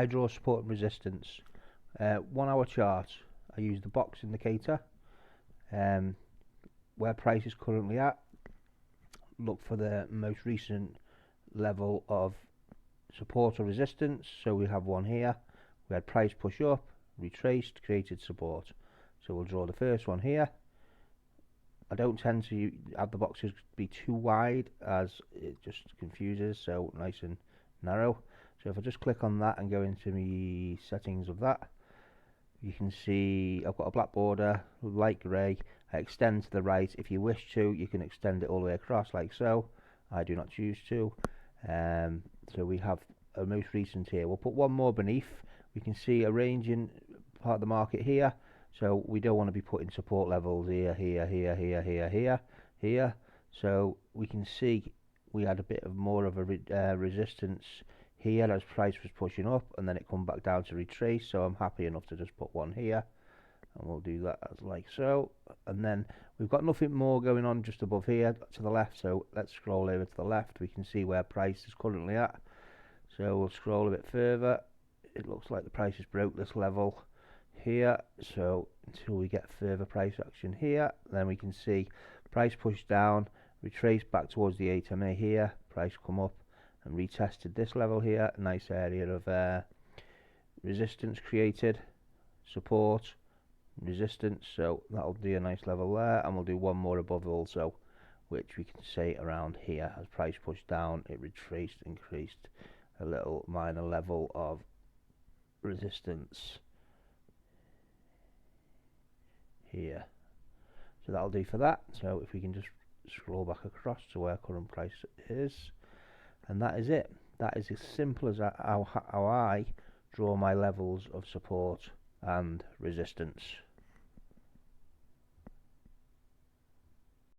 I draw support and resistance. 1 hour chart, I use the box indicator, where price is currently at. Look for the most recent level of support or resistance. So we have one here. We had price push up, retraced, created support. So we'll draw the first one here. I don't tend to have the boxes be too wide as it just confuses, so nice and narrow. So if I just click on that and go into the settings of that, you can see I've got a black border, light grey. I extend to the right. If you wish to, you can extend it all the way across like so. I do not choose to. So we have a most recent here. We'll put one more beneath. We can see a range in part of the market here. So we don't want to be putting support levels here, here, here, here, here, here, here. So we can see we had a bit of more of a resistance here as price was pushing up, and then it come back down to retrace. So I'm happy enough to just put one here, and we'll do that as like so. And then we've got nothing more going on just above here to the left. So let's scroll over to the left. We can see where price is currently at. So we'll scroll a bit further. It looks like the price has broke this level here, so until we get further price action here, then we can see price pushed down, retraced back towards the 8 MA here, price come up and retested this level here. A nice area of resistance created, support, resistance, so that'll do a nice level there. And we'll do one more above also, which we can say around here. As price pushed down, it retraced, increased a little minor level of resistance here. So that'll do for that. So if we can just scroll back across to where current price is, and that is it. That is as simple as how I draw my levels of support and resistance.